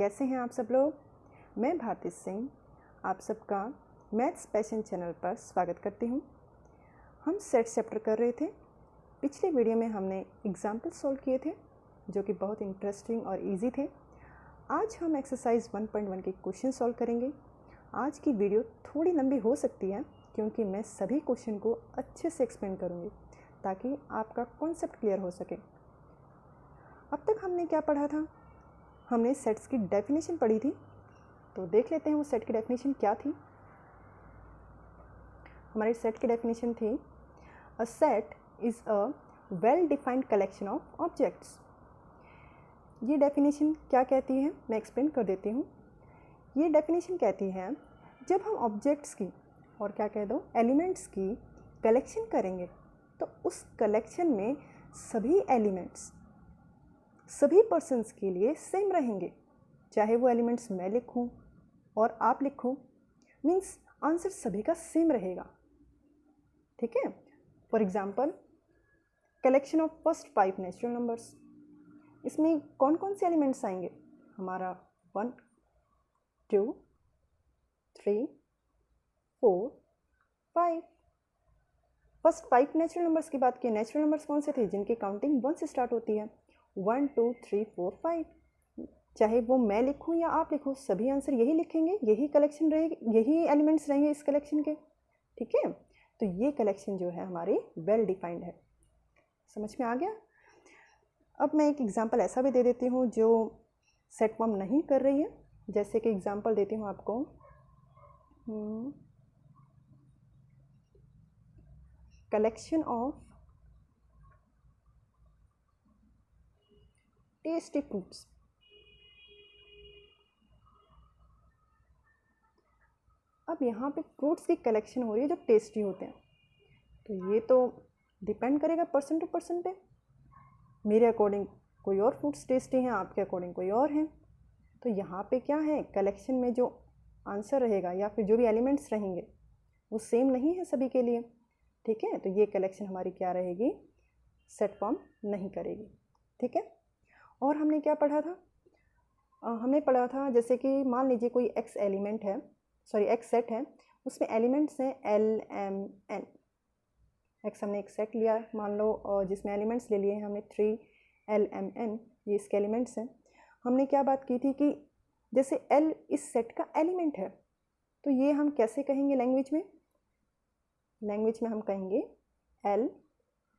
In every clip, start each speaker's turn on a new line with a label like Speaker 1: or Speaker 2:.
Speaker 1: कैसे हैं आप सब लोग। मैं भारती सिंह आप सबका मैथ्स पैशन चैनल पर स्वागत करती हूं। हम सेट चैप्टर कर रहे थे। पिछले वीडियो में हमने एग्जाम्पल सॉल्व किए थे जो कि बहुत इंटरेस्टिंग और इजी थे। आज हम एक्सरसाइज 1.1 के क्वेश्चन सॉल्व करेंगे। आज की वीडियो थोड़ी लंबी हो सकती है क्योंकि मैं सभी क्वेश्चन को अच्छे से एक्सप्लेन करूँगी ताकि आपका कॉन्सेप्ट क्लियर हो सके। अब तक हमने क्या पढ़ा था? हमने सेट्स की डेफिनेशन पढ़ी थी, तो देख लेते हैं वो सेट की डेफिनेशन क्या थी। हमारी सेट की डेफिनेशन थी a set is a well defined collection of objects. ये डेफिनेशन क्या कहती है मैं एक्सप्लेन कर देती हूँ। ये डेफिनेशन कहती है जब हम ऑब्जेक्ट्स की और क्या कह दो एलिमेंट्स की कलेक्शन करेंगे तो उस कलेक्शन में सभी एलिमेंट्स सभी पर्सन्स के लिए सेम रहेंगे, चाहे वो एलिमेंट्स मैं लिखूं और आप लिखो, मीन्स आंसर सभी का सेम रहेगा। ठीक है। For example collection of first 5 natural numbers, इसमें कौन कौन से एलिमेंट्स आएंगे? हमारा 1 2 3 4 5। फर्स्ट 5 नेचुरल नंबर्स की बात की। नेचुरल नंबर्स कौन से थे? जिनकी काउंटिंग 1 से स्टार्ट होती है। 1 2 3 4 5, चाहे वो मैं लिखूं या आप लिखो, सभी आंसर यही लिखेंगे, यही कलेक्शन रहेगी, यही एलिमेंट्स रहेंगे इस कलेक्शन के। ठीक है। तो ये कलेक्शन जो है हमारी वेल डिफाइंड है। समझ में आ गया? अब मैं एक एग्जांपल ऐसा भी दे देती हूँ जो सेट फॉर्म नहीं कर रही है। जैसे कि एग्जांपल देती हूँ आपको, कलेक्शन ऑफ टेस्टी फ्रूट्स। अब यहाँ पे फ्रूट्स की कलेक्शन हो रही है जो टेस्टी होते हैं, तो ये तो डिपेंड करेगा पर्सन टू पर्सन पे। मेरे अकॉर्डिंग कोई और फ्रूट्स टेस्टी हैं, आपके अकॉर्डिंग कोई और हैं। तो यहाँ पे क्या है, कलेक्शन में जो आंसर रहेगा या फिर जो भी एलिमेंट्स रहेंगे वो सेम नहीं है सभी के लिए। ठीक है। तो ये कलेक्शन हमारी क्या रहेगी, सेट फॉर्म नहीं करेगी। ठीक है। और हमने क्या पढ़ा था? हमने पढ़ा था जैसे कि मान लीजिए कोई एक्स एलिमेंट है, सॉरी एक्स सेट है, उसमें एलिमेंट्स हैं LMN। एक्स हमने एक सेट लिया मान लो, और जिसमें एलिमेंट्स ले लिए हैं हमने 3 LMN, ये इसके एलिमेंट्स हैं। हमने क्या बात की थी कि जैसे L इस सेट का एलिमेंट है तो ये हम कैसे कहेंगे लैंग्वेज में? लैंग्वेज में हम कहेंगे L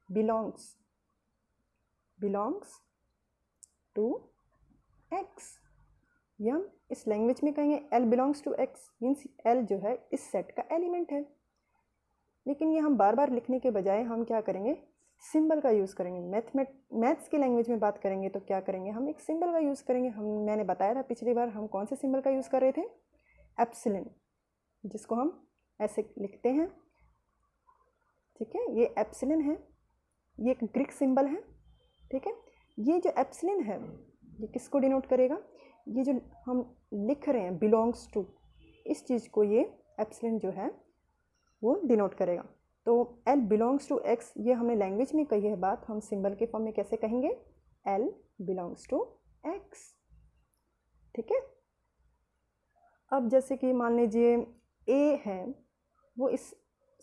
Speaker 1: बिलोंग्स टू X। ये हम इस लैंग्वेज में कहेंगे L belongs to X, means L जो है इस सेट का एलिमेंट है। लेकिन ये हम बार बार लिखने के बजाय हम क्या करेंगे, सिंबल का यूज़ करेंगे। मैथ्स की लैंग्वेज में बात करेंगे तो क्या करेंगे, हम एक सिंबल का यूज़ करेंगे। मैंने बताया था पिछली बार हम कौन से सिंबल का यूज़ कर रहे थे, एप्सिलॉन, जिसको हम ऐसे लिखते हैं। ठीक है। ये एप्सिलॉन है, ये एक ग्रीक सिंबल है। ठीक है। ये जो एप्सिलॉन है ये किसको डिनोट करेगा? ये जो हम लिख रहे हैं बिलोंग्स टू, इस चीज़ को ये एप्सिलॉन जो है वो डिनोट करेगा। तो L बिलोंग्स टू X, ये हमने लैंग्वेज में कही है बात, हम सिंबल के फॉर्म में कैसे कहेंगे, L बिलोंग्स टू X। ठीक है। अब जैसे कि मान लीजिए A है, वो इस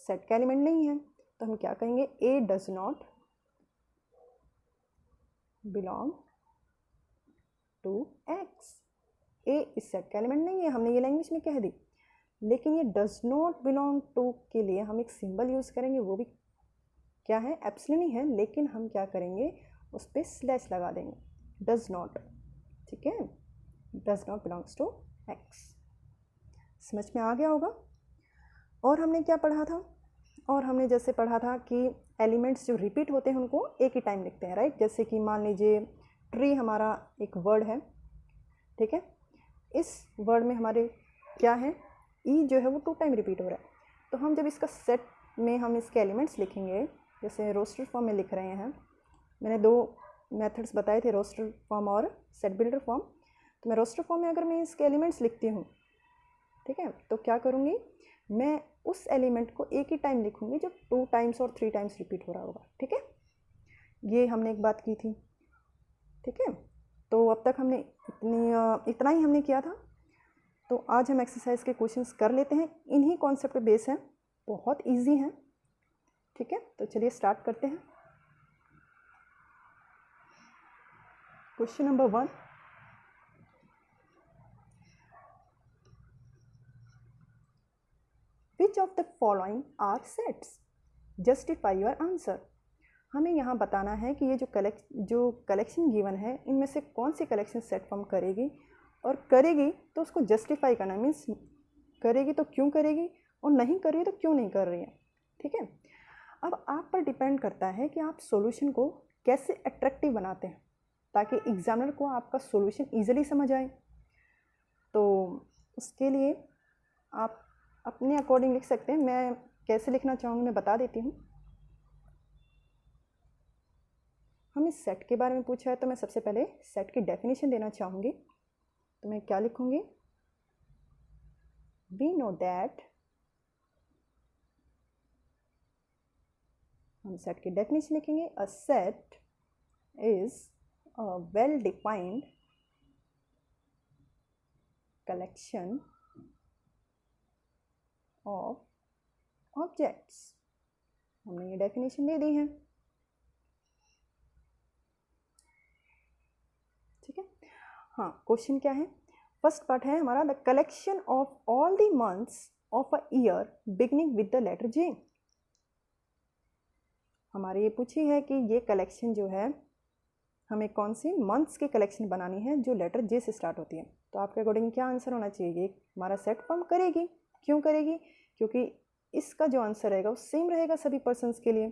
Speaker 1: सेट का एलिमेंट नहीं है, तो हम क्या कहेंगे, A does not belong to X। A इस सेट का एलिमेंट नहीं है, हमने ये लैंग्वेज में कह दी। लेकिन ये डज नॉट बिलोंग टू के लिए हम एक सिंबल यूज़ करेंगे, वो भी क्या है, एप्सिलॉन ही है, लेकिन हम क्या करेंगे, उस पर स्लैश लगा देंगे, डज नॉट। ठीक है। Does not belongs to X। समझ में आ गया होगा। और हमने क्या पढ़ा था? और हमने जैसे पढ़ा था कि एलिमेंट्स जो रिपीट होते हैं उनको एक ही टाइम लिखते हैं, राइट। जैसे कि मान लीजिए ट्री हमारा एक वर्ड है। ठीक है। इस वर्ड में हमारे क्या है, ई जो है वो 2 टाइम रिपीट हो रहा है। तो हम जब इसका सेट में हम इसके एलिमेंट्स लिखेंगे, जैसे रोस्टर फॉर्म में लिख रहे हैं, मैंने 2 मेथड्स बताए थे, रोस्टर फॉर्म और सेट बिल्डर फॉर्म। तो मैं रोस्टर फॉर्म में अगर मैं इसके एलिमेंट्स लिखती हूँ, ठीक है, तो क्या करूँगी, मैं उस एलिमेंट को एक ही टाइम लिखूँगी जो 2 टाइम्स और 3 टाइम्स रिपीट हो रहा होगा। ठीक है। ये हमने एक बात की थी। ठीक है। तो अब तक हमने इतना ही हमने किया था। तो आज हम एक्सरसाइज के क्वेश्चंस कर लेते हैं, इन्हीं कॉन्सेप्ट पे बेस है, बहुत इजी हैं। ठीक है, तो चलिए स्टार्ट करते हैं। Question number 1, which of the following are sets, justify your answer. हमें यहाँ बताना है कि ये जो कलेक्शन गिवन है इनमें से कौन सी कलेक्शन सेट फॉर्म करेगी, और करेगी तो उसको जस्टिफाई करना, मीन्स करेगी तो क्यों करेगी, और नहीं कर रही है तो क्यों नहीं कर रही है। ठीक है, अब आप पर डिपेंड करता है कि आप सॉल्यूशन को कैसे अट्रैक्टिव बनाते हैं ताकि एग्जामिनर को आपका सॉल्यूशन ईजिली समझ आए। तो उसके लिए आप अपने अकॉर्डिंग लिख सकते हैं। मैं कैसे लिखना चाहूँगी मैं बता देती हूँ। हमें सेट के बारे में पूछा है तो मैं सबसे पहले सेट की डेफिनेशन देना चाहूँगी। तो मैं क्या लिखूँगी, वी नो दैट, हम सेट की डेफिनेशन लिखेंगे, a set is a well defined collection of objects. हमने ये डेफिनेशन दे दी है। ठीक है, हाँ, क्वेश्चन क्या है, फर्स्ट पार्ट है हमारा, the collection of all the months of a year beginning with the letter J. हमारे ये पूछी है कि ये कलेक्शन जो है हमें कौन सी मंथ्स की कलेक्शन बनानी है जो लेटर जे से स्टार्ट होती है। तो आपके अकॉर्डिंग क्या आंसर होना चाहिए, ये हमारा सेट फॉर्म करेगी। क्यों करेगी, क्योंकि इसका जो आंसर रहेगा वो सेम रहेगा सभी पर्सन्स के लिए।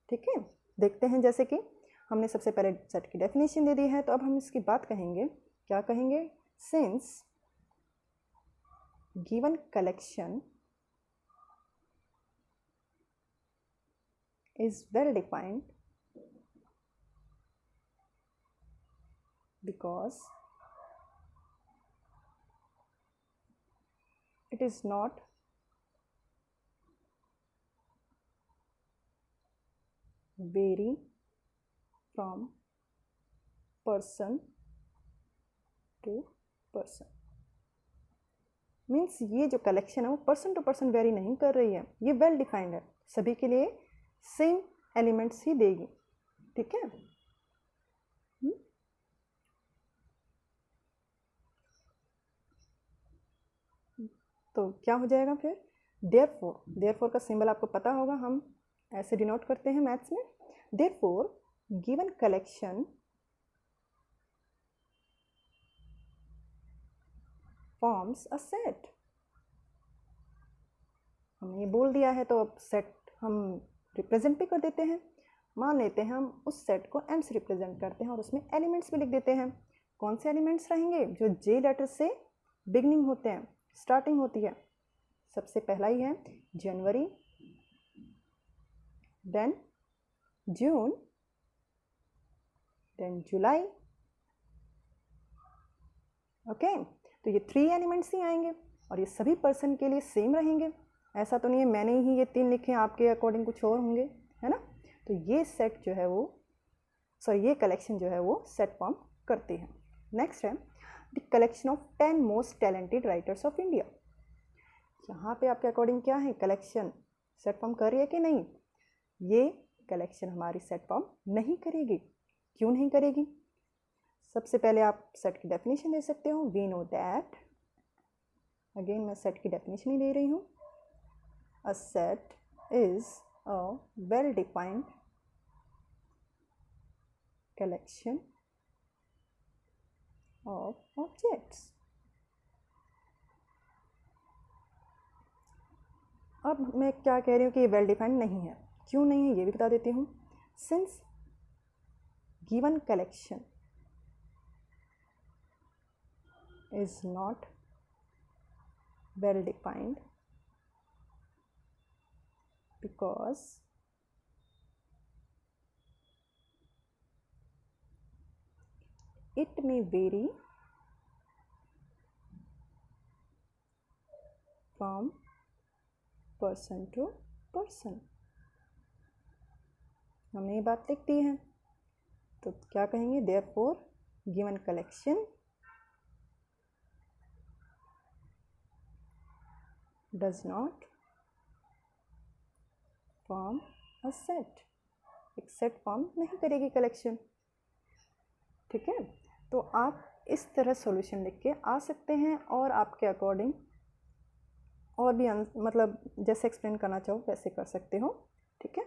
Speaker 1: ठीक है, देखते हैं, जैसे कि हमने सबसे पहले सेट की डेफिनेशन दे दी है, तो अब हम इसकी बात कहेंगे। क्या कहेंगे, since given collection is well defined because it is not vary from person to person। Means ये जो कलेक्शन है वो पर्सन टू पर्सन वेरी नहीं कर रही है, ये वेल डिफाइंड है, सभी के लिए सेम एलिमेंट्स ही देगी। ठीक है, तो क्या हो जाएगा फिर, देयरफॉर का सिंबल आपको पता होगा, हम ऐसे डिनोट करते हैं मैथ्स में। Therefore given collection forms a set. हमने ये बोल दिया है तो अब सेट हम रिप्रेजेंट भी कर देते हैं। मान लेते हैं हम उस सेट को एम से रिप्रेजेंट करते हैं और उसमें एलिमेंट्स भी लिख देते हैं। कौन से एलिमेंट्स रहेंगे, जो जे लेटर से बिगनिंग होते हैं, स्टार्टिंग होती है। सबसे पहला ही है जनवरी, देन जून, देन जुलाई। ओके, तो ये 3 एलिमेंट्स ही आएंगे और ये सभी पर्सन के लिए सेम रहेंगे। ऐसा तो नहीं है मैंने ही ये 3 लिखे हैं, आपके अकॉर्डिंग कुछ और होंगे, है ना। तो ये सेट जो है वो, सॉरी, ये कलेक्शन जो है वो सेट फॉर्म करती है। नेक्स्ट है the collection of 10 most talented writers of India. यहाँ पे आपके अकॉर्डिंग क्या है, कलेक्शन सेट फॉर्म कर रही है कि नहीं। ये कलेक्शन हमारी सेट फॉर्म नहीं करेगी। क्यों नहीं करेगी, सबसे पहले आप सेट की डेफिनेशन दे सकते हो। वी नो दैट, अगेन मैं सेट की डेफिनेशन ही दे रही हूँ, a set is a well defined collection of objects. अब मैं क्या कह रही हूँ कि ये वेल डिफाइंड नहीं है। क्यों नहीं है ये भी बता देती हूँ। Since given collection is not well defined because it may vary from person to person। हमने ये बात लिख दी है, तो क्या कहेंगे, therefore given collection does not form a set, एक सेट फॉर्म नहीं करेगी कलेक्शन। ठीक है, तो आप इस तरह सॉल्यूशन लिख के आ सकते हैं और आपके अकॉर्डिंग और भी मतलब जैसे एक्सप्लेन करना चाहो वैसे कर सकते हो। ठीक है,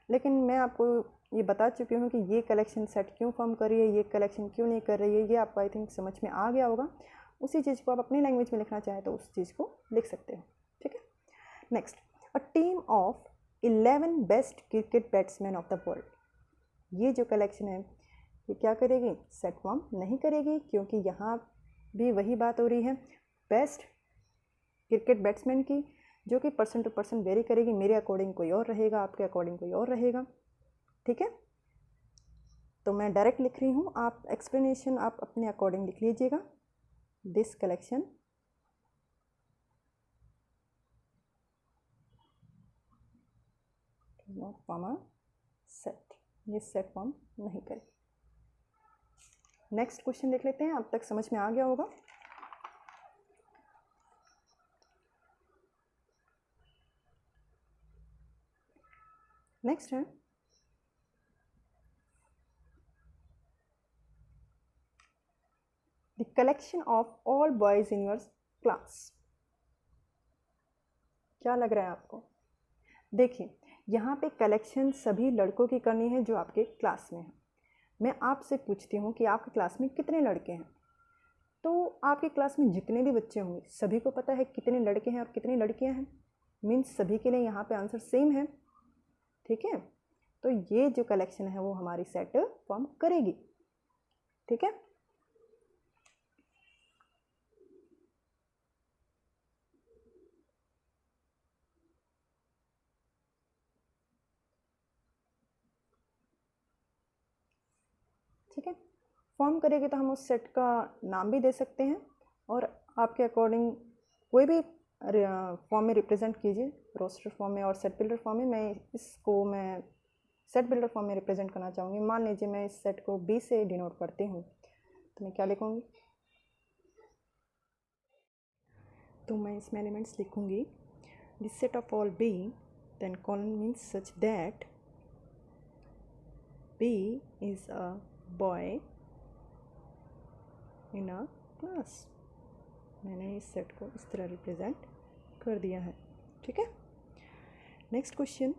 Speaker 1: लेकिन मैं आपको ये बता चुकी हूँ कि ये कलेक्शन सेट क्यों फॉर्म कर रही है, ये कलेक्शन क्यों नहीं कर रही है, ये आपको आई थिंक समझ में आ गया होगा। उसी चीज़ को आप अपनी लैंग्वेज में लिखना चाहें तो उस चीज़ को लिख सकते हो। ठीक है, next, a team of 11 best cricket batsman of the world, ये जो कलेक्शन है ये क्या करेगी, सेट फॉर्म नहीं करेगी, क्योंकि यहाँ भी वही बात हो रही है बेस्ट क्रिकेट बैट्समैन की, जो कि पर्सन टू पर्सन वेरी करेगी। मेरे अकॉर्डिंग कोई और रहेगा, आपके अकॉर्डिंग कोई और रहेगा। ठीक है, तो मैं डायरेक्ट लिख रही हूँ, आप एक्सप्लेनेशन आप अपने अकॉर्डिंग लिख लीजिएगा। This collection not form a set, ये सेट फॉर्म नहीं करेगी। नेक्स्ट क्वेश्चन देख लेते हैं, अब तक समझ में आ गया होगा। नेक्स्ट है the collection of all boys in your class. क्या लग रहा है आपको? देखिए, यहाँ पे कलेक्शन सभी लड़कों की करनी है जो आपके क्लास में है। मैं आपसे पूछती हूँ कि आपके क्लास में कितने लड़के हैं, तो आपके क्लास में जितने भी बच्चे होंगे सभी को पता है कितने लड़के हैं और कितनी लड़कियाँ हैं, मीन्स सभी के लिए यहाँ पे आंसर सेम है। ठीक है, तो ये जो कलेक्शन है वो हमारी सेट फॉर्म करेगी। ठीक है, ठीक है, फॉर्म करेगी तो हम उस सेट का नाम भी दे सकते हैं और आपके अकॉर्डिंग कोई भी फॉर्म में रिप्रेजेंट कीजिए, रोस्टर फॉर्म में और सेट बिल्डर फॉर्म में। मैं सेट बिल्डर फॉर्म में रिप्रेजेंट करना चाहूँगी। मान लीजिए मैं इस सेट को बी से डिनोट करती हूँ, तो मैं क्या लिखूँगी, तो मैं इसमें एलिमेंट्स लिखूँगी this set of all B, then colon means such that B is a boy in a class. मैंने इस सेट को इस तरह रिप्रेजेंट कर दिया है। ठीक है, next question,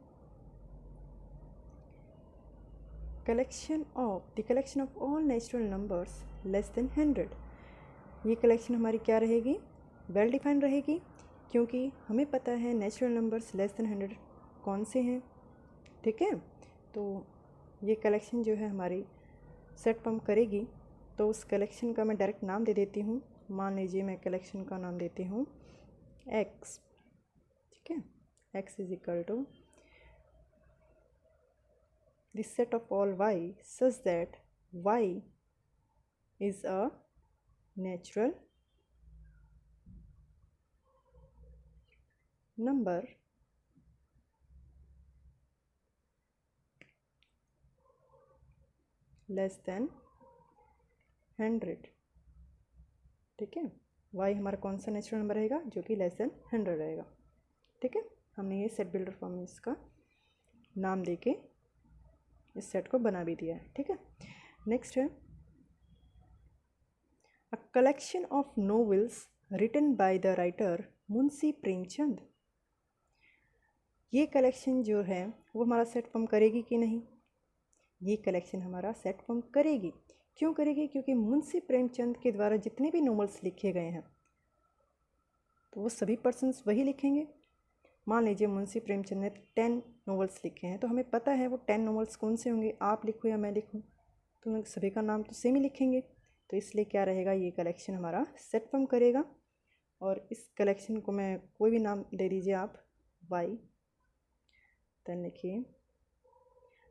Speaker 1: the collection of all natural numbers less than 100। ये कलेक्शन हमारी क्या रहेगी, वेल डिफाइंड रहेगी, क्योंकि हमें पता है नेचुरल नंबर्स लेस देन 100 कौन से हैं। ठीक है, तो ये कलेक्शन जो है हमारी सेट फॉर्म करेगी। तो उस कलेक्शन का मैं डायरेक्ट नाम दे देती हूँ। मान लीजिए मैं कलेक्शन का नाम देती हूँ एक्स। ठीक है, X is equal to the set of all y such that y is a natural number less than 100। ठीक है, y हमारा कौन सा नेचुरल नंबर रहेगा, जो कि लेस देन 100 रहेगा। ठीक है, हमने ये सेट बिल्डर फॉर्म में इसका नाम देके इस सेट को बना भी दिया है। ठीक है, नेक्स्ट है a collection of novels written by the writer Munshi Premchand. ये कलेक्शन जो है वो हमारा सेट फॉर्म करेगी कि नहीं, ये कलेक्शन हमारा सेट फॉर्म करेगी। क्यों करेगी, क्योंकि मुंशी प्रेमचंद के द्वारा जितने भी नॉवेल्स लिखे गए हैं तो वो सभी पर्सन्स वही लिखेंगे। मान लीजिए मुंशी प्रेमचंद ने 10 नॉवेल्स लिखे हैं, तो हमें पता है वो 10 नॉवेल्स कौन से होंगे, आप लिखो या मैं लिखूँ, तो सभी का नाम तो सेम ही लिखेंगे। तो इसलिए क्या रहेगा, ये कलेक्शन हमारा सेट फॉर्म करेगा। और इस कलेक्शन को मैं कोई भी नाम दे दीजिए आप, वाई, देन लिखिए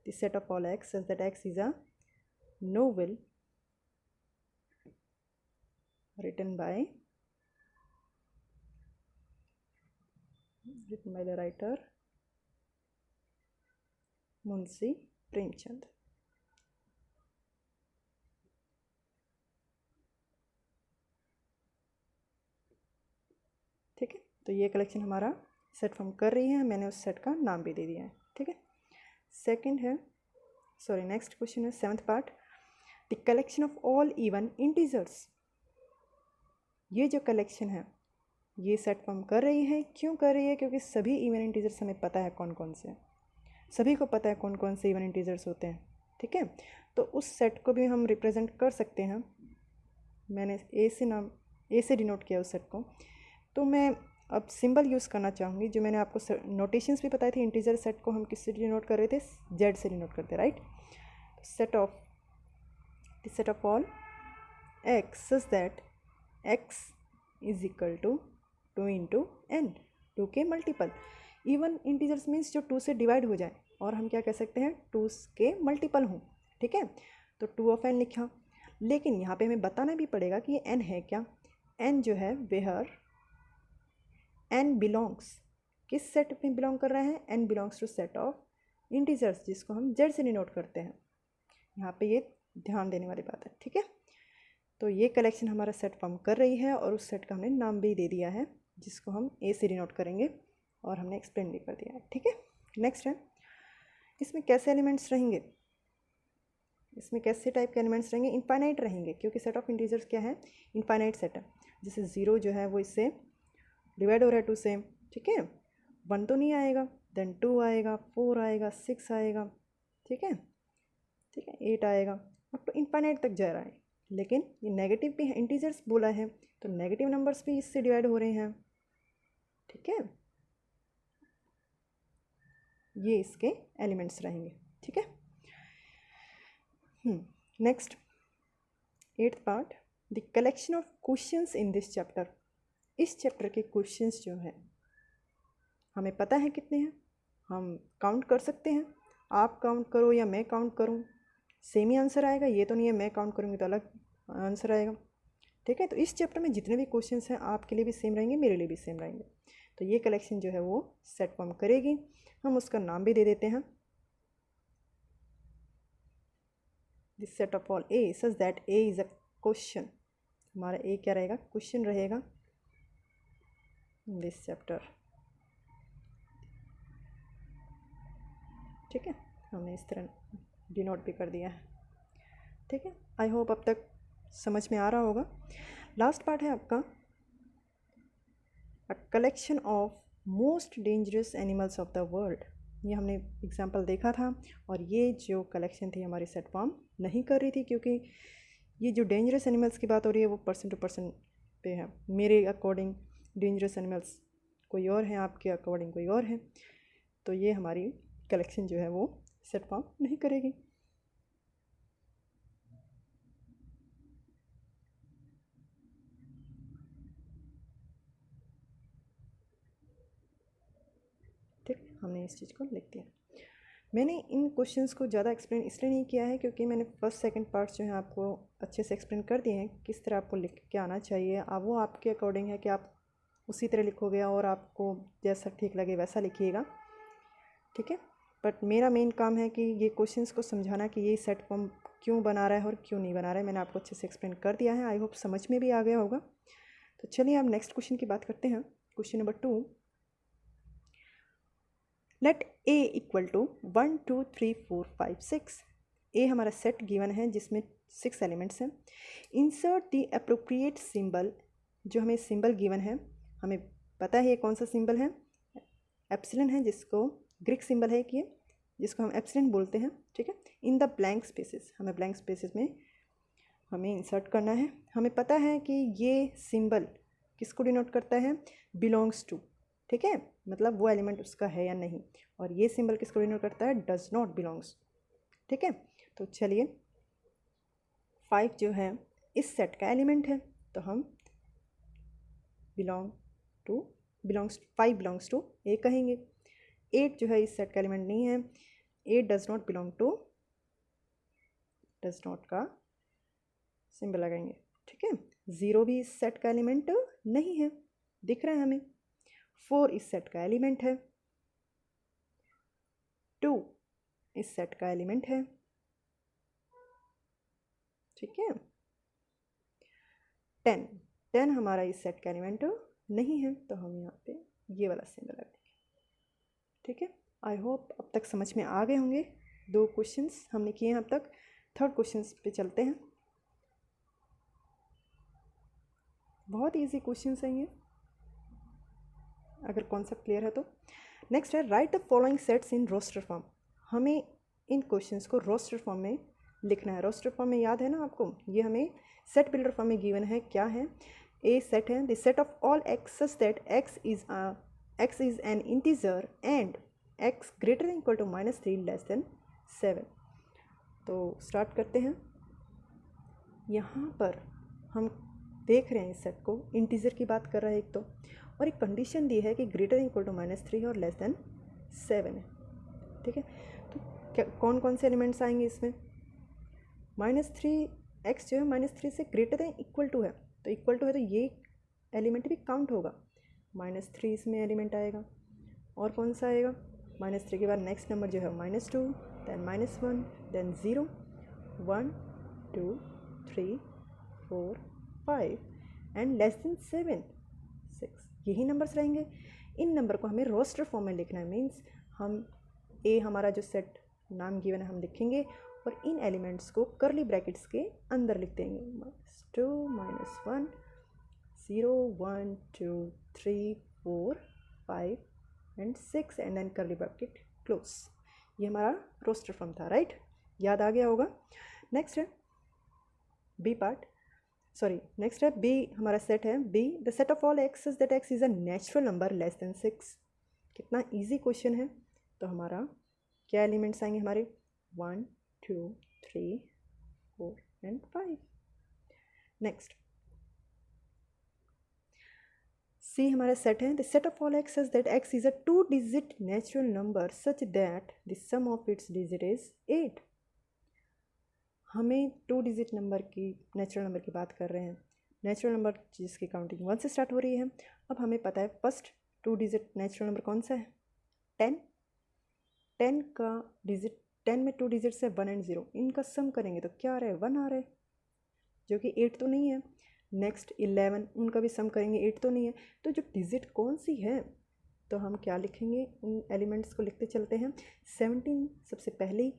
Speaker 1: the set of all X such that X is a novel written by the writer Munshi Premchand. तो ये कलेक्शन हमारा सेट फॉर्म कर रही है, मैंने उस सेट का नाम भी दे दिया है, ठीक है। नेक्स्ट क्वेश्चन है 7th part, the collection of all even integers. ये जो कलेक्शन है ये सेट फॉर्म कर रही है, क्यों कर रही है? क्योंकि सभी इवन इंटीजर्स हमें पता है कौन कौन से हैं, सभी को पता है कौन कौन से इवन इंटीजर्स होते हैं, ठीक है। तो उस सेट को भी हम रिप्रेजेंट कर सकते हैं, मैंने ए से डिनोट किया उस सेट को। तो मैं अब सिंबल यूज़ करना चाहूँगी, जो मैंने आपको नोटेशंस भी बताए थे। इंटीजर सेट को हम किससे डिनोट कर रहे थे? जेड से डिनोट करते, right. Set of all X such that X is equal to 2 into N, 2 के मल्टीपल। इवन इंटीजर्स मीन्स जो 2 से डिवाइड हो जाए, और हम क्या कह सकते हैं? 2 के मल्टीपल हों, ठीक है। तो 2 ऑफ एन लिखा, लेकिन यहाँ पे हमें बताना भी पड़ेगा कि ये एन है क्या। एन जो है वेयर एन बिलोंग्स, किस सेट में बिलोंग कर रहा है? N belongs to set of integers, जिसको हम जेड से डिनोट करते हैं। यहाँ पे ये ध्यान देने वाली बात है, ठीक है। तो ये कलेक्शन हमारा सेट फॉर्म कर रही है, और उस सेट का हमने नाम भी दे दिया है, जिसको हम ए से डिनोट करेंगे, और हमने एक्सप्लेन भी कर दिया है, ठीक है। नेक्स्ट है, इसमें कैसे एलिमेंट्स रहेंगे? इसमें कैसे टाइप के एलिमेंट्स रहेंगे? इनफाइनाइट रहेंगे, क्योंकि सेट ऑफ इंटीजर्स क्या है? इनफाइनाइट सेट है। जैसे 0 जो है वो इससे डिवाइड हो रहा है 2 से, ठीक है। 1 तो नहीं आएगा, देन 2 आएगा, 4 आएगा, 6 आएगा, ठीक है, 8 आएगा, अब तो इनफाइनाइट तक जा रहा है। लेकिन ये नेगेटिव भी है, इंटीजर्स बोला है, तो नेगेटिव नंबर्स भी इससे डिवाइड हो रहे हैं, ठीक है। ये इसके एलिमेंट्स रहेंगे, ठीक है। Next 8th part, the collection of questions in this chapter. इस चैप्टर के क्वेश्चंस जो हैं हमें पता है कितने हैं, हम काउंट कर सकते हैं। आप काउंट करो या मैं काउंट करूं, सेम ही आंसर आएगा। ये तो नहीं है मैं काउंट करूँगी तो अलग आंसर आएगा, ठीक है। तो इस चैप्टर में जितने भी क्वेश्चंस हैं आपके लिए भी सेम रहेंगे, मेरे लिए भी सेम रहेंगे। तो ये कलेक्शन जो है वो सेट फॉर्म करेगी, हम उसका नाम भी दे देते हैं, this set of all A such that A is a question. हमारा ए क्या रहेगा? क्वेश्चन रहेगा दिस चैप्टर, ठीक है। हमने इस तरह डिनोट भी कर दिया है, ठीक है। आई होप अब तक समझ में आ रहा होगा। लास्ट पार्ट है आपका अ collection of most dangerous animals of the world. ये हमने एग्जाम्पल देखा था, और ये जो कलेक्शन थी हमारी सेट फॉर्म नहीं कर रही थी, क्योंकि ये जो डेंजरस एनिमल्स की बात हो रही है वो पर्सन टू पर्सन पे है। मेरे अकॉर्डिंग डेंजरस एनिमल्स कोई और हैं, आपके अकॉर्डिंग कोई और है, तो ये हमारी कलेक्शन जो है वो सेट फॉर्म नहीं करेगी। ठीक, हमने इस चीज़ को लिख दिया। मैंने इन क्वेश्चंस को ज़्यादा एक्सप्लेन इसलिए नहीं किया है क्योंकि मैंने फर्स्ट सेकंड पार्ट्स जो हैं आपको अच्छे से एक्सप्लेन कर दिए हैं, किस तरह आपको लिख के आना चाहिए। अब वो आपके अकॉर्डिंग है कि आप उसी तरह लिखोगे और आपको जैसा ठीक लगे वैसा लिखिएगा, ठीक है। बट मेरा मेन काम है कि ये क्वेश्चंस को समझाना कि ये सेट फॉर्म क्यों बना रहा है और क्यों नहीं बना रहा है। मैंने आपको अच्छे से एक्सप्लेन कर दिया है, आई होप समझ में भी आ गया होगा। तो चलिए अब नेक्स्ट क्वेश्चन की बात करते हैं। Question number 2, let A equal to 1 2 3 4 5 6। A हमारा सेट गिवन है जिसमें 6 एलिमेंट्स हैं। इंसर्ट द अप्रोप्रिएट सिंबल, जो हमें सिंबल गिवन है हमें पता है ये कौन सा सिंबल है, एप्सिलॉन है, जिसको ग्रीक सिंबल है कि जिसको हम एप्सिलॉन बोलते हैं, ठीक है। इन द ब्लैंक स्पेसेस, हमें ब्लैंक स्पेसेस में हमें इंसर्ट करना है। हमें पता है कि ये सिंबल किसको डिनोट करता है, बिलोंग्स टू, ठीक है, मतलब वो एलिमेंट उसका है या नहीं। और ये सिंबल किसको डिनोट करता है, डज नॉट बिलोंग्स, ठीक है। तो चलिए 5 जो है इस सेट का एलिमेंट है, तो हम बिलोंग्स 5 बिलोंग्स टू ए कहेंगे। 8 जो है इस सेट का एलिमेंट नहीं है, 8 does not belong to, does not का सिंबल लगाएंगे, ठीक है। 0 भी इस सेट का एलिमेंट नहीं है, दिख रहा है हमें। 4 इस सेट का एलिमेंट है। 2 इस सेट का एलिमेंट है, ठीक है। 10 हमारा इस सेट का एलिमेंट नहीं है तो हम यहाँ पे ये वाला सिंबल रख देंगे। ठीक है, आई होप अब तक समझ में आ गए होंगे। 2 क्वेश्चंस हमने किए हैं अब तक। थर्ड क्वेश्चंस पे चलते हैं। बहुत इजी क्वेश्चंस हैं ये, अगर कॉन्सेप्ट क्लियर है तो। नेक्स्ट है write the following sets in roster form. हमें इन क्वेश्चंस को रोस्टर फॉर्म में लिखना है। रोस्टर फॉर्म में याद है ना आपको, ये हमें सेट बिल्डर फॉर्म में गिवन है। क्या है? ए सेट है the set of all X such that X is an integer and X greater than equal to -3 less than 7। तो स्टार्ट करते हैं। यहाँ पर हम देख रहे हैं इस सेट को, इंटीजर की बात कर रहा है एक तो, और एक कंडीशन दी है कि ग्रेटर देन इक्वल टू -3 और लेस देन 7 है। ठीक है, तो क्या कौन कौन से एलिमेंट्स आएंगे इसमें? -3 एक्स जो है -3 से ग्रेटर देन इक्वल टू है, तो इक्वल टू है तो ये एलिमेंट भी काउंट होगा। -3 इसमें एलिमेंट आएगा। और कौन सा आएगा? -3 के बाद नेक्स्ट नंबर जो है -2, then -1, then 0, 1, 2, 3, 4, 5 and less than 7, 6। यही नंबर्स रहेंगे। इन नंबर को हमें रोस्टर फॉर्म में लिखना है। मीन्स हम ए हमारा जो सेट नाम गिवन है हम लिखेंगे और इन एलिमेंट्स को करली ब्रैकेट्स के अंदर लिख देंगे। -2, -1, 0, 1, 2, 3, 4, 5 and 6 and then curly bracket close. ये हमारा रोस्टर फॉर्म था, राइट? याद आ गया होगा। नेक्स्ट है बी पार्ट, सॉरी नेक्स्ट है बी। हमारा सेट है be the set of all X is that X is a natural number less then 6। कितना इजी क्वेश्चन है। तो हमारा क्या एलिमेंट्स आएंगे हमारे? 1, 2, 3, 4 एंड 5। नेक्स्ट सी हमारा सेट है the set of all X is that X is a 2 digit natural number such that the sum of its digit is 8। हमें 2 डिजिट नंबर की नेचुरल नंबर की बात कर रहे हैं। नेचुरल नंबर जिसकी काउंटिंग 1 से स्टार्ट हो रही है। अब हमें पता है फर्स्ट 2 डिजिट नेचुरल नंबर कौन सा है? 10। 10 का डिजिट 10 में 2 डिजिट्स है 1 एंड 0। इनका सम करेंगे तो क्या आ रहा है? 1 आ रहा है, जो कि 8 तो नहीं है। नेक्स्ट 11, उनका भी सम करेंगे, 8 तो नहीं है। तो जो डिजिट कौन सी है? तो हम क्या लिखेंगे? उन एलिमेंट्स को लिखते चलते हैं। 17 सबसे पहली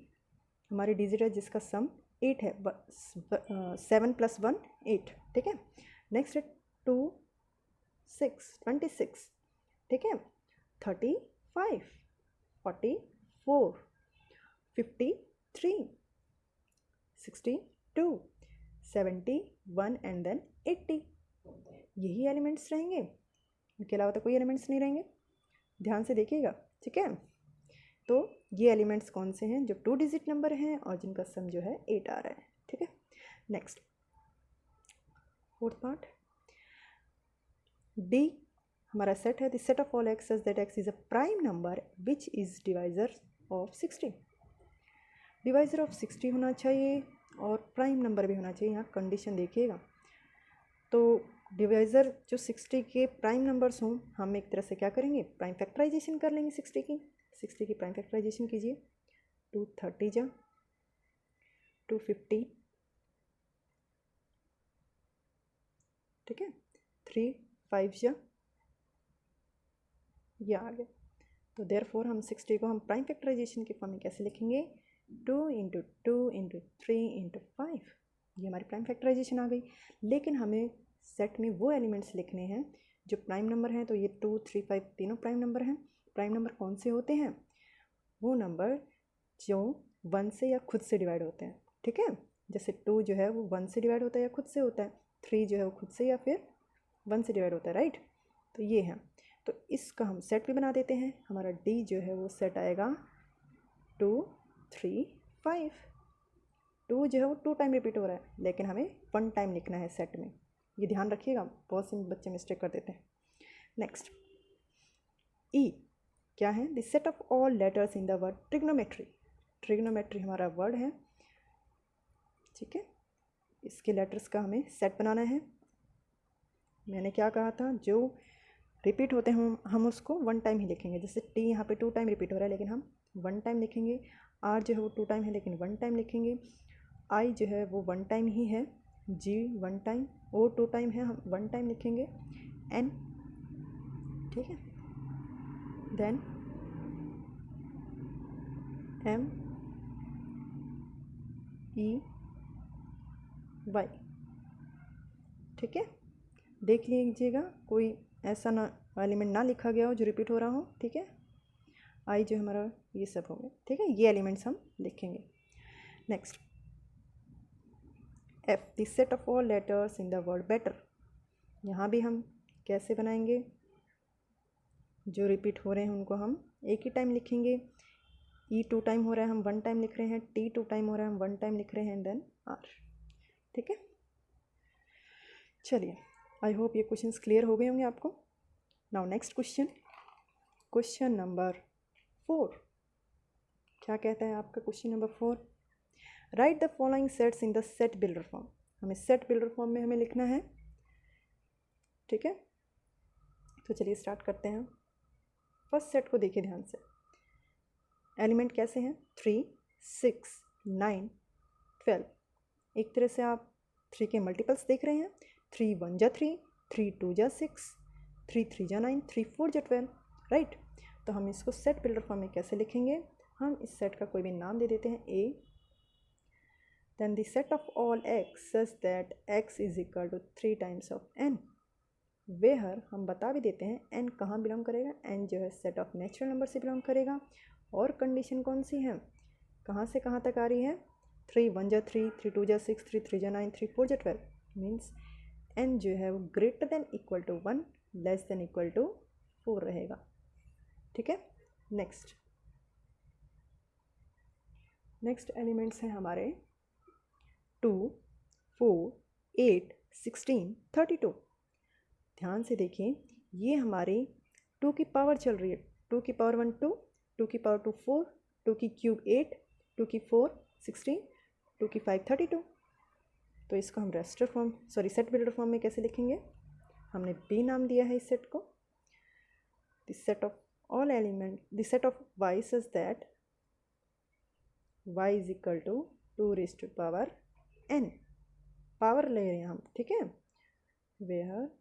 Speaker 1: हमारी डिजिट है जिसका सम 8 है। 7 + 1 8। ठीक है, नेक्स्ट है 2, 6 26। ठीक है, 35, 44, 53, 62, 71 एंड देन 80। यही एलिमेंट्स रहेंगे, इनके अलावा तो कोई एलिमेंट्स नहीं रहेंगे। ध्यान से देखिएगा, ठीक है। तो ये एलिमेंट्स कौन से हैं? जो 2 डिजिट नंबर हैं और जिनका सम जो है 8 आ रहा है। ठीक है, नेक्स्ट फोर्थ पार्ट डी हमारा सेट है the set of all x that X is a prime number which is divisor of 60। Divisor of 60 होना चाहिए और प्राइम नंबर भी होना चाहिए। यहाँ कंडीशन देखिएगा। तो डिवाइजर जो 60 के प्राइम नंबर्स हों, हम एक तरह से क्या करेंगे? प्राइम फैक्टराइजेशन कर लेंगे 60 की प्राइम फैक्टराइजेशन कीजिए। 230 जा 250, ठीक है, 3 5 जा, ये आ गया। तो देयरफॉर हम 60 को हम प्राइम फैक्टराइजेशन के फॉर्म में कैसे लिखेंगे? 2 × 2 × 3 × 5। ये हमारी प्राइम फैक्टराइजेशन आ गई। लेकिन हमें सेट में वो एलिमेंट्स लिखने हैं जो प्राइम नंबर हैं। तो ये 2 3 5 तीनों प्राइम नंबर हैं। प्राइम नंबर कौन से होते हैं? वो नंबर जो 1 से या खुद से डिवाइड होते हैं। ठीक है, जैसे 2 जो है वो 1 से डिवाइड होता है या खुद से होता है। 3 जो है वो खुद से या फिर 1 से डिवाइड होता है, राइट। तो ये है, तो इसका हम सेट भी बना देते हैं। हमारा डी जो है वो सेट आएगा 2 3 5। 2 जो है वो 2 टाइम रिपीट हो रहा है, लेकिन हमें 1 टाइम लिखना है सेट में। ये ध्यान रखिएगा, बहुत से बच्चे मिस्टेक कर देते हैं। नेक्स्ट ई क्या है? The set of all letters in the word trigonometry. Trigonometry हमारा वर्ड है, ठीक है। इसके लेटर्स का हमें सेट बनाना है। मैंने क्या कहा था? जो रिपीट होते हैं हम उसको 1 टाइम ही लिखेंगे। जैसे टी यहाँ पे 2 टाइम रिपीट हो रहा है लेकिन हम 1 टाइम लिखेंगे। आर जो है वो 2 टाइम है लेकिन 1 टाइम लिखेंगे। आई जो है वो 1 टाइम ही है। जी 1 टाइम, ओ 2 टाइम है, हम 1 टाइम लिखेंगे। एन ठीक है। देन M E Y, ठीक है। देख लीजिएगा कोई ऐसा ना एलिमेंट ना लिखा गया हो जो रिपीट हो रहा हो, ठीक है। आई जो हमारा ये सब हो गया, ठीक है। ये एलिमेंट्स हम लिखेंगे। Next F, the set of all letters in the word better. यहाँ भी हम कैसे बनाएंगे, जो रिपीट हो रहे हैं उनको हम एक ही टाइम लिखेंगे। E 2 टाइम हो रहा है, हम 1 टाइम लिख रहे हैं। T 2 टाइम हो रहा है, हम 1 टाइम लिख रहे हैं, देन R, ठीक है। चलिए, आई होप ये क्वेश्चंस क्लियर हो गए होंगे आपको। Now next question, question number 4। क्या कहता है आपका question number 4? Right the following sets in the set builder form. हमें सेट बिल्डर फॉर्म में हमें लिखना है, ठीक है। तो चलिए स्टार्ट करते हैं। फर्स्ट सेट को देखिए ध्यान से। एलिमेंट कैसे हैं? 3, 6, 9, 12। एक तरह से आप 3 के मल्टीपल्स देख रहे हैं। 3 1 जा 3, 3 2 जा 6, 3 3 जा 9, 3 4 जा 12, राइट। तो हम इसको सेट बिल्डर फॉर्म में कैसे लिखेंगे? हम इस सेट का कोई भी नाम दे देते हैं A। Then the set of all x such that x is equal to 3 times of n, where हम बता भी देते हैं n कहाँ बिलोंग करेगा। n जो है सेट ऑफ नेचुरल नंबर से बिलोंग करेगा। और कंडीशन कौन सी है, कहाँ से कहाँ तक आ रही है? 3 1 जा 3, 3 2 जा 6, 3 3 जा 9, 3 4 जा 12। मीन्स n जो है वो greater than equal to 1, less than equal to 4 रहेगा, ठीक है। नेक्स्ट एलिमेंट्स हैं हमारे 2 4 8 16 32। ध्यान से देखिए, ये हमारी 2 की पावर चल रही है। 2 की पावर 1 2, 2 की पावर 2 4, 2 की क्यूब 8, 2 की 4 16, 2 की 5 32। तो इसको हम सेट बिल्डर फॉर्म में कैसे लिखेंगे? हमने B नाम दिया है इस सेट को। The set of all element, the set of y such that y is equal to 2 raise to power n। Power ले रहे हैं हम, ठीक है। Where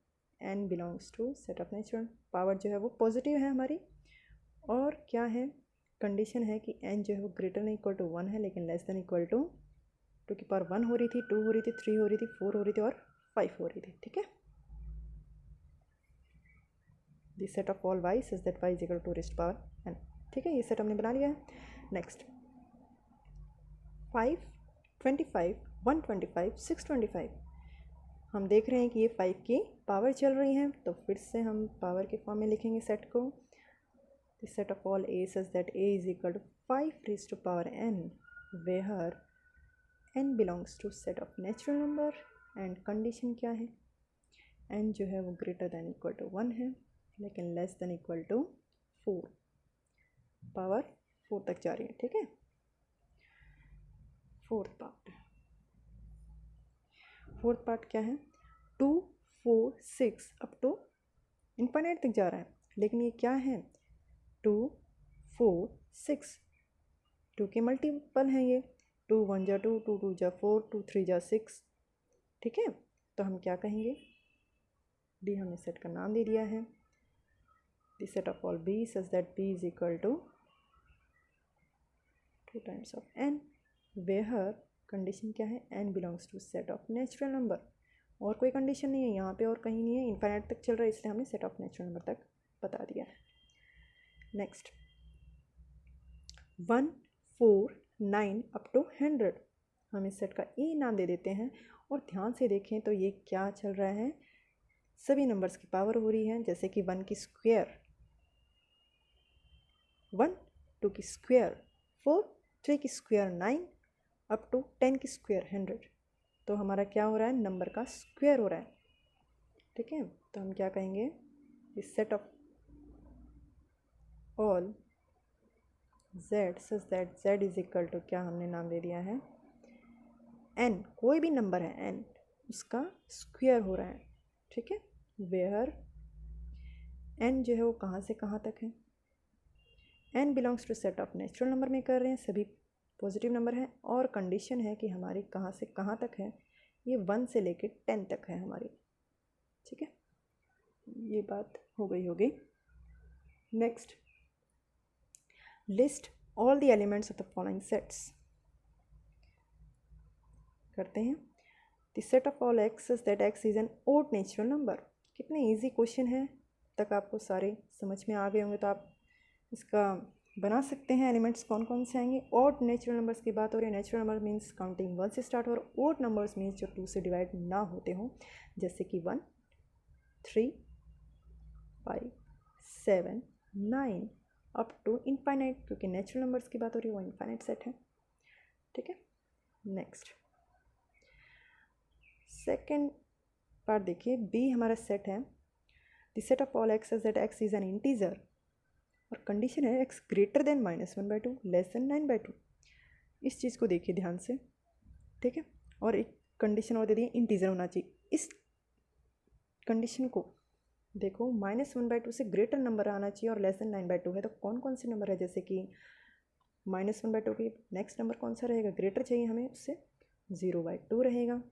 Speaker 1: n belongs to set of natural. Power जो है वो पॉजिटिव है हमारी। और क्या है, कंडीशन है कि n जो है वो ग्रेटर देन इक्वल टू 1 है, लेकिन लेस देन इक्वल टू 2 की पावर 1 हो रही थी, 2 हो रही थी, 3 हो रही थी, 4 हो रही थी और 5 हो रही थी, ठीक है। The set of all y such that y is equal to 2 raise to power n, ठीक है। ये सेट हमने बना लिया है। नेक्स्ट 5 25 125 625। हम देख रहे हैं कि ये 5 की पावर चल रही है, तो फिर से हम पावर के फॉर्म में लिखेंगे सेट को। The set of all a such that a is equal to 5 raise to power n, where n belongs to set of natural number. And condition क्या है? n जो है वो ग्रेटर देन इक्वल टू 1 है, लेकिन less than equal to 4। Power 4 तक जा रही है, ठीक है। फोर्थ पार्ट क्या है? 2 4 6 अप टू इनफाइनाइट तक जा रहा है, लेकिन ये क्या है? 2 4 6, 2 के मल्टीपल हैं ये। 2 1 जा 2, 2 2 जा 4, 2 3 जा 6, ठीक है। तो हम क्या कहेंगे? डी हमने सेट का नाम दे दिया है। The set of all b such that b is equal to 2 times of n, where condition क्या है? n belongs to set of natural number. और कोई कंडीशन नहीं है यहाँ पे, और कहीं नहीं है। इनफाइनाइट तक चल रहा है, इसलिए हमने सेट ऑफ नेचुरल नंबर तक बता दिया है। Next 1 4 9 up to 100। हम इस सेट का E नाम दे देते हैं। और ध्यान से देखें तो ये क्या चल रहा है? सभी नंबर्स की पावर हो रही है, जैसे कि 1 की स्क्वायर 1, 2 की स्क्वायर 4, 3 की स्क्वायर 9 अप टू 10 की स्क्वायर 100। तो हमारा क्या हो रहा है? नंबर का स्क्वायर हो रहा है, ठीक है। तो हम क्या कहेंगे? इस set of all z such that z is equal to, क्या हमने नाम दे दिया है? n, कोई भी नंबर है n, उसका स्क्वायर हो रहा है, ठीक है। वेयर n जो है वो कहाँ से कहाँ तक है? n belongs to set of natural number में कर रहे हैं, सभी पॉजिटिव नंबर है। और कंडीशन है कि हमारी कहाँ से कहाँ तक है? ये 1 से लेके 10 तक है हमारी, ठीक है। ये बात हो गई होगी। Next, list all the elements of the following sets. करते हैं। The set of all X is that X is an odd natural number. कितने इजी क्वेश्चन है, तक आपको सारे समझ में आ गए होंगे, तो आप इसका बना सकते हैं। एलिमेंट्स कौन कौन से आएंगे। ऑड नेचुरल नंबर्स की बात हो रही है। नेचुरल नंबर मीन्स काउंटिंग 1 से स्टार्ट, और ओड नंबर्स मीन्स जो 2 से डिवाइड ना होते हों, जैसे कि 1, 3, 5, 7, 9 अप टू इनफाइनाइट, क्योंकि नेचुरल नंबर्स की बात हो रही है, वो इनफाइनाइट सेट है। ठीक है। नेक्स्ट, सेकेंड पार्ट देखिए, बी हमारा सेट है। The set of all X is that X is an integer, और कंडीशन है x greater then -1/2 less than 9/2। इस चीज़ को देखिए ध्यान से। ठीक है। और एक कंडीशन और दे दी, इंटीजर होना चाहिए। इस कंडीशन को देखो, -1/2 से ग्रेटर नंबर आना चाहिए और लेस देन 9/2 है, तो कौन कौन से नंबर है, जैसे कि -1/2 की नेक्स्ट नंबर कौन सा रहेगा, ग्रेटर चाहिए हमें उससे, 0/2 रहेगा।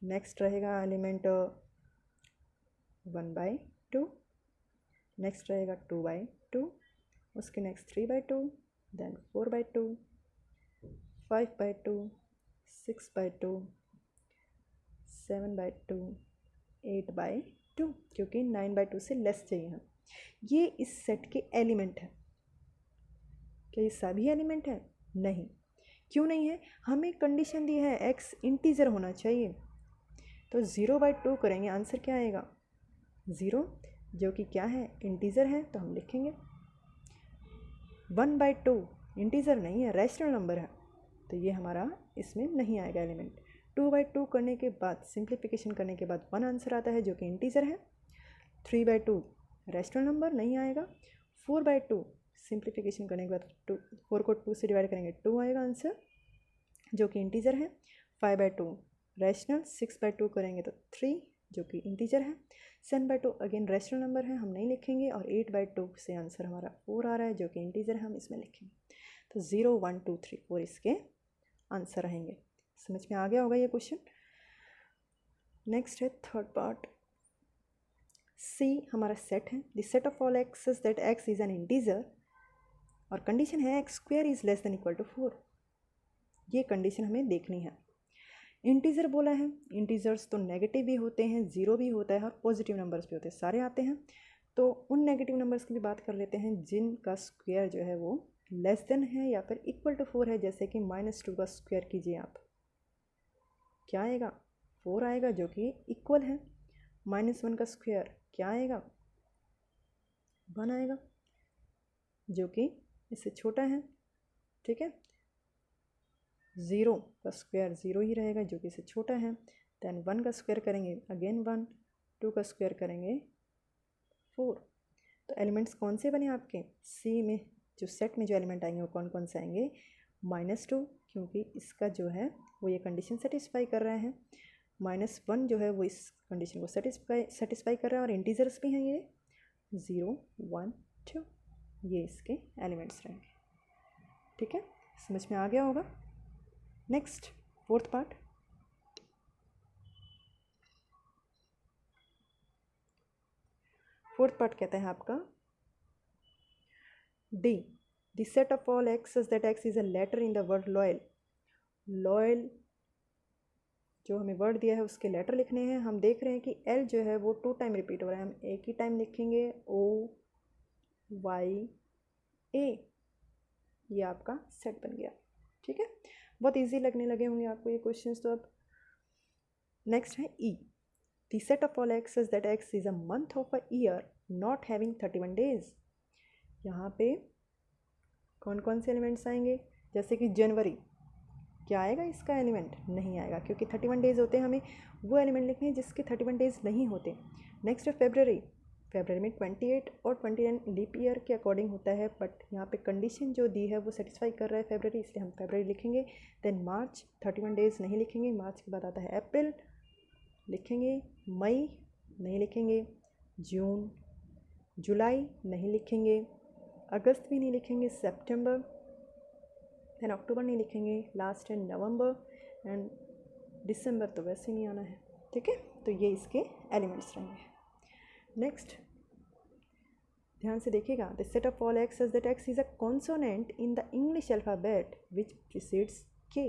Speaker 1: नेक्स्ट रहेगा एलिमेंट 1/2, नेक्स्ट रहेगा 2/2, उसके नेक्स्ट 3/2, देन 4/2, 5/2, 6/2, 7/2, 8/2, क्योंकि 9/2 से लेस चाहिए हम। ये इस सेट के एलिमेंट है। क्या ये सभी एलिमेंट है? नहीं। क्यों नहीं है? हमें कंडीशन दी है एक्स इंटीजर होना चाहिए, तो 0/2 करेंगे, आंसर क्या आएगा? 0, जो कि क्या है, इंटीजर है, तो हम लिखेंगे। 1/2 इंटीजर नहीं है, रैशनल नंबर है, तो ये हमारा इसमें नहीं आएगा एलिमेंट। 2/2 करने के बाद, सिंप्लीफिकेशन करने के बाद 1 आंसर आता है, जो कि इंटीजर है। 3/2 रैशनल नंबर, नहीं आएगा। 4/2 सिंप्लीफिकेशन करने के बाद 4 को 2 से डिवाइड करेंगे, 2 आएगा आंसर, जो कि इंटीजर है। 5/2 रैशनल, 6/2 करेंगे तो 3, जो कि इंटीजर है। 7/2 अगेन रैशनल नंबर है, हम नहीं लिखेंगे। और 8/2 से आंसर हमारा 4 आ रहा है, जो कि इंटीजर है, हम इसमें लिखेंगे। तो 0, 1, 2, 3, 4 इसके आंसर रहेंगे। समझ में आ गया होगा ये क्वेश्चन। नेक्स्ट है थर्ड पार्ट। सी हमारा सेट है। The set of all X is that X is an integer, और कंडीशन है X square is less than equal to 4। ये कंडीशन हमें देखनी है। इंटीजर बोला है, इंटीजर्स तो नेगेटिव भी होते हैं, ज़ीरो भी होता है, और पॉजिटिव नंबर्स भी होते हैं, सारे आते हैं। तो उन नेगेटिव नंबर्स की भी बात कर लेते हैं जिनका स्क्वायर जो है वो लेस देन है या फिर इक्वल टू 4 है। जैसे कि -2 का स्क्वायर कीजिए आप, क्या आएगा? 4 आएगा, जो कि इक्वल है। -1 का स्क्वायर क्या आएगा? 1 आएगा, जो कि इससे छोटा है। ठीक है। 0 का स्क्वायर 0 ही रहेगा, जो कि इससे छोटा है। देन 1 का स्क्वायर करेंगे, अगेन 1, 2 का स्क्वायर करेंगे 4। तो एलिमेंट्स कौन से बने आपके सी में? जो सेट में जो एलिमेंट आएंगे वो कौन कौन से आएंगे? -2, क्योंकि इसका जो है वो ये कंडीशन सेटिस्फाई कर रहे हैं। -1 जो है वो इस कंडीशन को सेटिस्फाई कर रहा है, और इंटीजर्स भी हैं ये 0, 1, 2, ये इसके एलिमेंट्स रहेंगे। ठीक है, समझ में आ गया होगा। Next fourth part. Fourth part कहता है आपका D, the set of all X is that X is a letter in the word loyal. Loyal जो हमें वर्ड दिया है उसके लेटर लिखने हैं। हम देख रहे हैं कि एल जो है वो 2 टाइम रिपीट हो रहा है, हम एक ही टाइम लिखेंगे OYA। ये आपका सेट बन गया। ठीक है, बहुत इजी लगने लगे होंगे आपको ये क्वेश्चंस। तो अब नेक्स्ट है E, the set of all X is that X is a month of a year not having 31 days. यहाँ पे कौन कौन से एलिमेंट्स आएंगे? जैसे कि जनवरी, क्या आएगा इसका एलिमेंट? नहीं आएगा, क्योंकि 31 डेज होते हैं, हमें वो एलिमेंट लिखने हैं जिसके 31 डेज नहीं होते। नेक्स्ट है फेबररी, फेबररी में 28 और 29 लीप ईयर के अकॉर्डिंग होता है, बट यहाँ पे कंडीशन जो दी है वो सेटिस्फाई कर रहा है फेबररी, इसलिए हम फेबररी लिखेंगे। देन मार्च 31 डेज नहीं लिखेंगे, मार्च के बाद आता है अप्रैल लिखेंगे, मई नहीं लिखेंगे, जून, जुलाई नहीं लिखेंगे, अगस्त भी नहीं लिखेंगे, सितंबर, देन अक्टूबर नहीं लिखेंगे, लास्ट है नवंबर, एंड दिसंबर तो वैसे ही नहीं आना है। ठीक है, तो ये इसके एलिमेंट्स रहेंगे। नेक्स्ट, ध्यान से देखिएगा, the set of all X such that X is a consonant in the English alphabet which precedes के।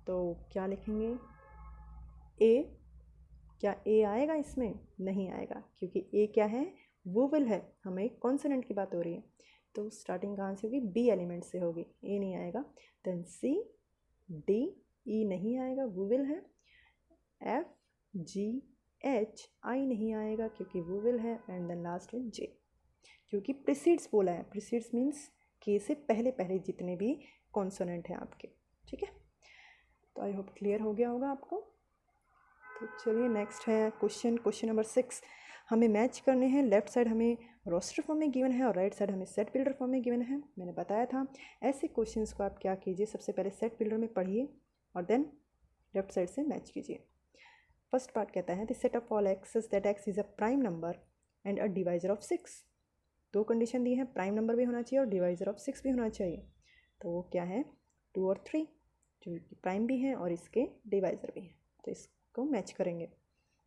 Speaker 1: तो क्या लिखेंगे, ए। क्या ए आएगा इसमें? नहीं आएगा, क्योंकि ए क्या है, वोवेल है, हमें कॉन्सोनेंट की बात हो रही है। तो स्टार्टिंग कहाँ से होगी, बी एलिमेंट से होगी, ए नहीं आएगा। देन सी, डी, ई नहीं आएगा, वोवेल है। एफ, जी, एच, आई नहीं आएगा क्योंकि वोवेल है। एंड देन लास्ट में जे, क्योंकि प्रीसीड्स बोला है। प्रीसीड्स मीन्स के से पहले पहले जितने भी कॉन्सोनेंट हैं आपके, ठीक है। तो आई होप क्लियर हो गया होगा आपको। तो चलिए नेक्स्ट है क्वेश्चन नंबर 6। हमें मैच करने हैं, लेफ्ट साइड हमें रोस्टर फॉर्म में गिवन है और राइट साइड हमें सेट बिल्डर फॉर्म में गिवन है। मैंने बताया था ऐसे क्वेश्चंस को आप क्या कीजिए, सबसे पहले सेट बिल्डर में पढ़िए और देन लेफ्ट साइड से मैच कीजिए। फर्स्ट पार्ट कहता है the set of all X such that x is a prime number and a divisor of 6। दो कंडीशन दी है, प्राइम नंबर भी होना चाहिए और डिवाइजर ऑफ 6 भी होना चाहिए। तो वो क्या है, 2 और 3, जो कि प्राइम भी हैं और इसके डिवाइजर भी हैं। तो इसको मैच करेंगे।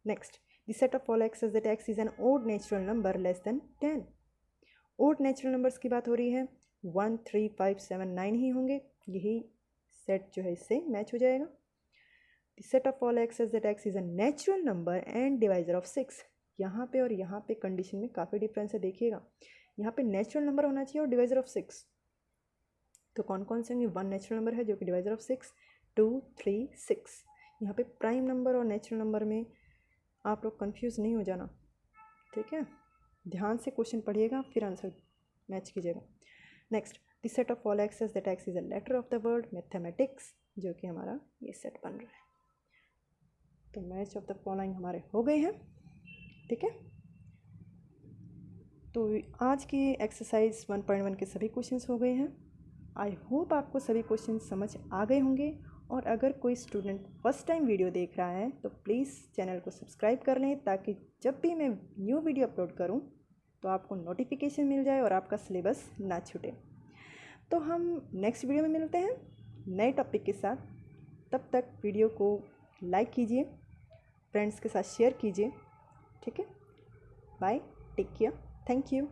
Speaker 1: Next, the set of all X such that X is an odd natural number less than 10। Odd natural numbers की बात हो रही है, 1, 3, 5, 7, 9 ही होंगे, यही सेट जो है इससे मैच हो जाएगा। The set of all X such that X is a natural number and divisor of 6। यहाँ पे और यहाँ पे कंडीशन में काफ़ी डिफरेंस है, देखिएगा। यहाँ पे नेचुरल नंबर होना चाहिए और डिवाइजर ऑफ 6। तो कौन कौन से होंगे, 1 नेचुरल नंबर है जो कि डिवाइजर ऑफ 6, 2, 3, 6। यहाँ पे प्राइम नंबर और नेचुरल नंबर में आप लोग कंफ्यूज नहीं हो जाना, ठीक है। ध्यान से क्वेश्चन पढ़िएगा फिर आंसर मैच कीजिएगा। Next, the set of all X such that X is a letter of the word mathematics, जो कि हमारा ये सेट बन रहा है। तो मैच ऑफ द फॉलोइंग हमारे हो गए हैं, ठीक है। तो आज की एक्सरसाइज 1.1 के सभी क्वेश्चंस हो गए हैं। आई होप आपको सभी क्वेश्चन समझ आ गए होंगे। और अगर कोई स्टूडेंट फर्स्ट टाइम वीडियो देख रहा है तो प्लीज़ चैनल को सब्सक्राइब कर लें, ताकि जब भी मैं न्यू वीडियो अपलोड करूं तो आपको नोटिफिकेशन मिल जाए और आपका सिलेबस ना छूटे। तो हम नेक्स्ट वीडियो में मिलते हैं नए टॉपिक के साथ। तब तक वीडियो को लाइक कीजिए, फ्रेंड्स के साथ शेयर कीजिए, ठीक है। Bye, take care, thank you.